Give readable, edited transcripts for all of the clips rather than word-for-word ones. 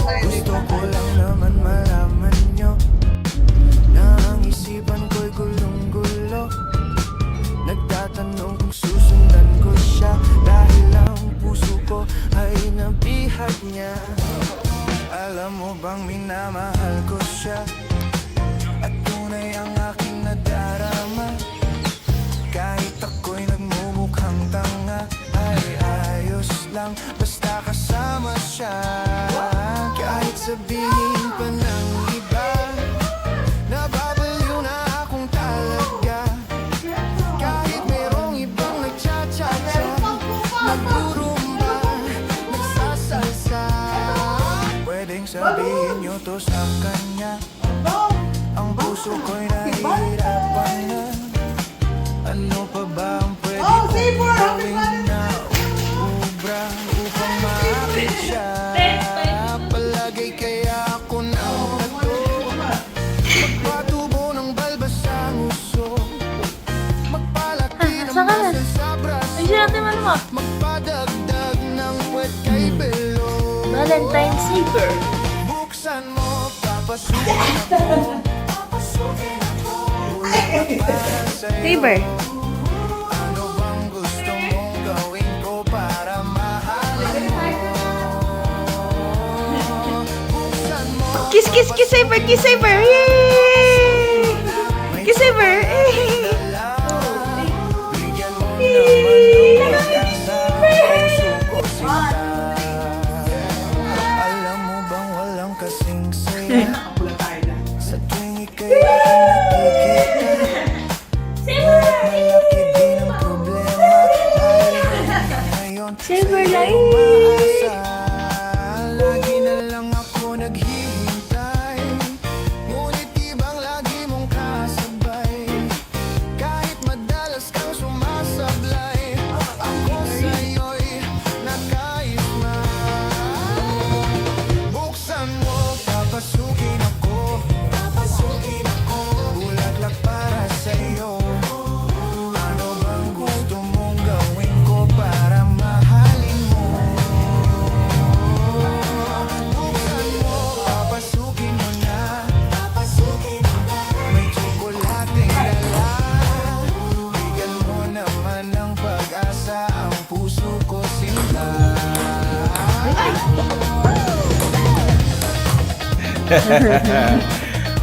Gusto ko lang naman malaman nyo na ang isipan ko'y gulong-gulo. Nagtatanong kung susundan ko siya dahil ang puso ko ay nabihag niya. Alam mo bang minamahal ko siya at tunay ang aking nadarama. Kahit ako'y nagmumukhang tanga ay ayos lang basta kasama siya. Kahit sabihin pa ng iba nababaliw na akong talaga. Kahit merong ibang nagtsatsa-tsa, nagdurumba, nagsasalsa, pwedeng sabihin nyo to sa kanya. Ang puso ko'y nahihirapan na. Ano pa ba ang pwede kong gawin na ubra upang maakit siya? Palagay kaya ako ng tato, magpatubo ng balbas ang uso, magpalaki ng muscle sa braso, magpadagdag ng puwet kay belo. Valentine's Saber. Buksan mo, papasukin ako, papasukin ako, ulit para sa'yo. Saber. Ano bang gusto mong gawin ko para mahalin mo? Buksan mo, Kiss, kiss, kiss Saber, kiss Saber. Yay! Kiss Saber. bigyan mo naman ng pag-asa ang puso ko sinta. Alam mo bang walang kasing saya sa tuwing ika'y nakikita? Malaki din ang problema dahil ngayon Saber lang. sa'yo umaasa. Lagi na lang ako naghihintay, ngunit ibang lagi mong kasabay. Kahit madalas kang sumasablay, ako sa'yo'y nakaisma. Buksan mo, papasukin ako, papasukin ako, bulaklak para sa'yo. Ano bang gusto mong gawin ko para mahalin mo? Buksan mo, papasukin mo na, papasukin mo na. May tsokolating dala, bigyan mo naman ng pag-asa ang puso ko sinta.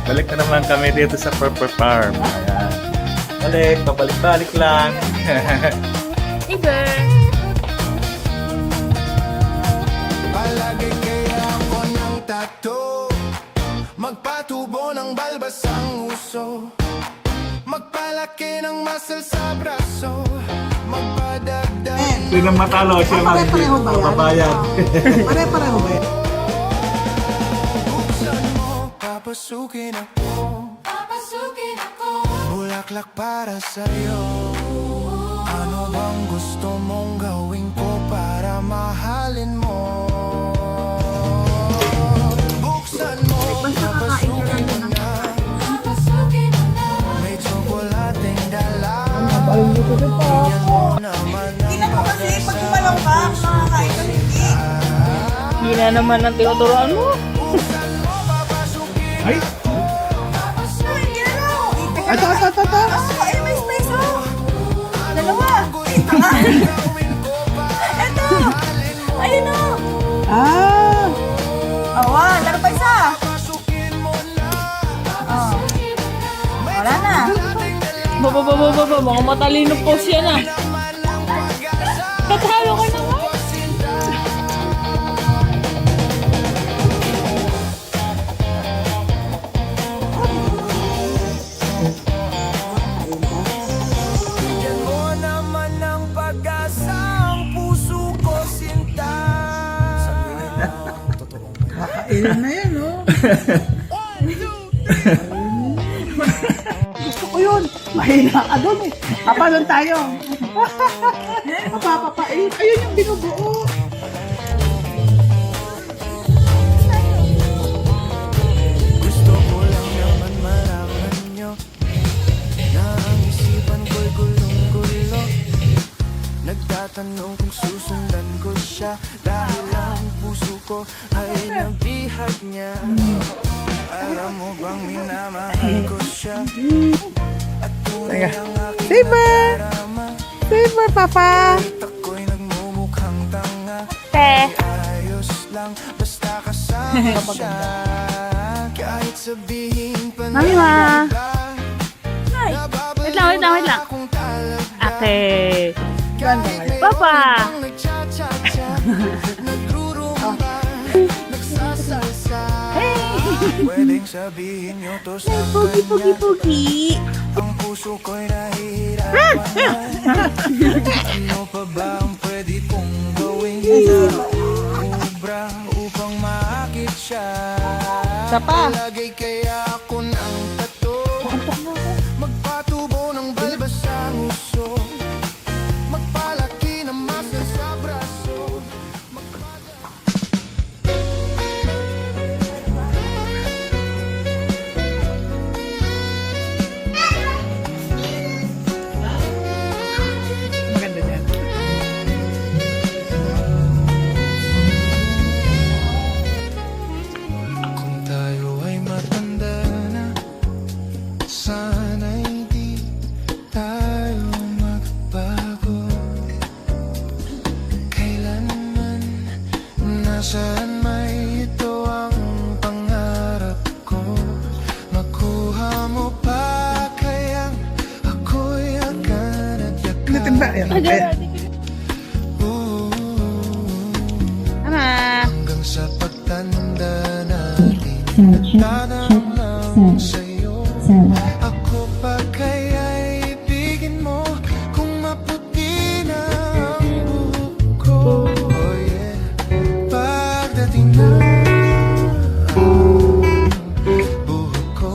Balik na naman kami dito sa Purple Farm. Ayan. Balik, pabalik-balik lang. Saber. Palagay kaya ako ng tato, magpatubo ng balbas ang uso, magpalaki ng muscle sa braso, magpadagdag. Sino matalo? Siya Pare-pareho ba yan? mababayad. Pare-pareho ba yan? Buksan mo, papasukin ako, papasukin ako, bulaklak para sa'yo. Ano bang gusto mong gawin ko para mahalin mo? Buksan mo, papasukin mo na, papasukin mo na. May tsokolating dala, bigyan mo naman ng Tingnan mo kasi, pag gumalaw ka, makakain ka hindi. Hindi na naman ang tinuturoan mo. Ay! Ay, ginalaw. Ito! Oh, ay, may space, oh. Dalawa. Ay, tanga. Ito. Ayun, oh. Ah! Awa, laro pa isa. Oh. Wala na. Baba, mga matalino po siya na. Tatalo ka naman. Bigyan mo naman ng pag-asa ang puso ko sinta. Kailan na yan, oh. Gusto ko yun. Mahina ka doon eh. Papa, doon tayo. Papa, ayun yung binubuo. Gusto ko lang naman malaman nyo na ang isipan ko'y gulong-gulo. Nagtatanong kung susundan ko siya dahil ang puso ko ay ay nabihag niya. Alam mo bang minamahal ko siya? At tunay ang aking Saber! nadarama. Saber, Papa! Kahit ako'y nagmumukhang tanga, Te! ayos lang basta kasama siya. Kahit sabihin pa na Mami, ma! iba, Ay! nababaliw Wait lang, wait lang, wait na lang. akong talaga. Okay. Kahit may Papa! ibang nagcha-cha-cha, nagrurumba, nagsasalsa. Pwedeng sabihin nyo to sa Pugi, pugi, kanya, pugi! ang puso ko'y nahihirapan na. Ano pa ba ang pwede kong gawin na ubra upang maakit siya? Isa pa. Palagay kaya ako ng tato, magpatubo ng balbas sa nguso, magpalaki ng muscle sa braso. Maganda dyan. Kung tayo ay matanda na, sana'y di tayo magbago. Kailanman, nasaan may ito ang pangarap ko. Makuha mo pa kayang ako'y agad at Natimba. yakap. Ayan. Ama! Hanggang sa pagtanda natin, tanang lang sa'yo. Ako pa kaya'y ibigin mo kung maputi na ang buhok ko. Oh yeah. Pagdating na ang buhok ko,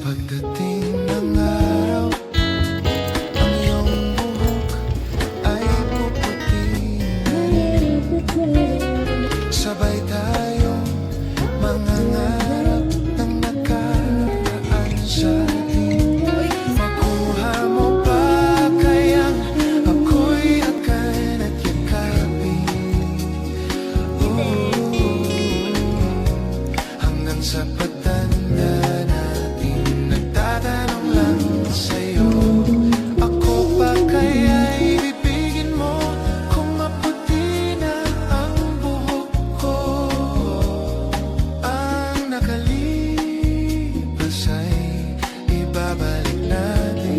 pagdating ng araw, ang iyong buhok ay puputi na. Sabay tayong mangangarap ng nakaraan sa atin. Makuha mo pa kayang ako'y akan at yakapin. Hanggang sa pagtanda natin, nagtatanong lang sa'yo. Ako pa kaya'y ibigin mo kung maputi na ang buhok ko. Ang nakalipas ay ibabalik natin.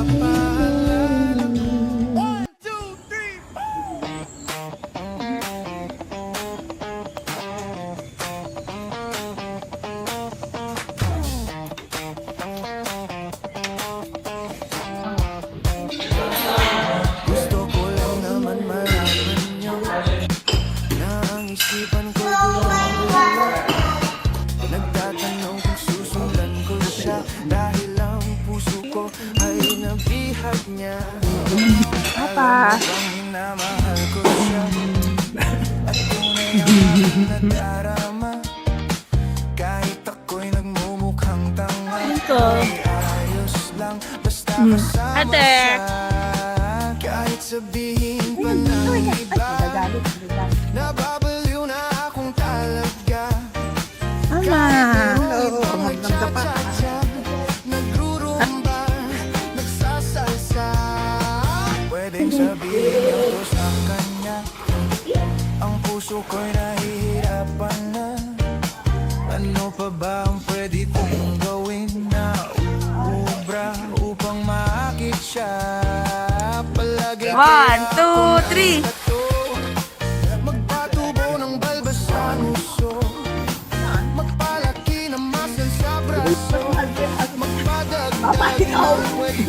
Ipapaalam. 1, 2, 3. Gusto ko lang naman malaman niyo na ang isipan ko gumagulong. Nagtatanong kung susundan ko siya, dahil ang puso ko ay nabihag niya. Papa! Alam mo bang minamahal ko siya? At tunay ang aking nadarama. Kahit ako'y nagmumukhang tanga, Ito. ay ayos lang basta kasama Ate. siya. Kahit sabihin pa ng iba, nababaliw na akong talaga. Ama! Oo, kumaganda pa. Nagrurumba, nagsasalsa. Pwedeng sabihin nyo to sa kanya, ang puso ko'y nahihirapan na. Ano pa ba ang pwede kong gawin na ubra upang maakit siya? Palagi 1, 2, 3. magpatubo ng balbas sa nguso, magpalaki ng muscle sa braso, magpadagdag ng wet-wet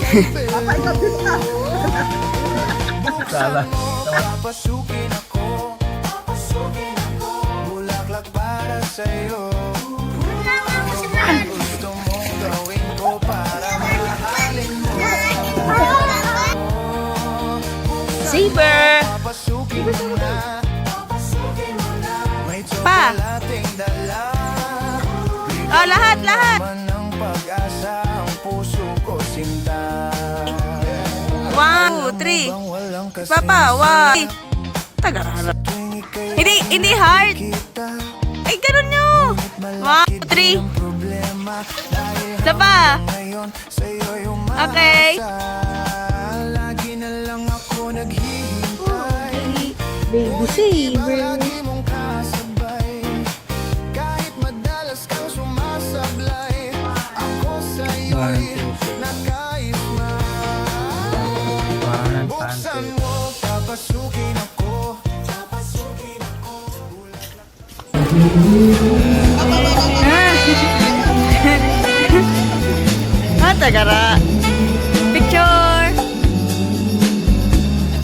Sala. Papasukin ako, bulaklak para sa'yo. Oh, lahat, lahat. Man ng pag-asa ang puso ko sinta. 1, 2, 3. Bang walang Papa, 1. Tagararap. kasing ika'y Hindi heart. kita. Ay, ganun nyo. 1, 2, 3. Problema dahil Isa pa. ngayon sa'yo'y Okay. umaasa. Lagi na lang ako naghihintay. Baby saver. Lagi mong kasabay. Kahit madalas kang sumasablay, ako sa'yo'y nakais na. Buksan mo, papasukin ako. Ah, tagara.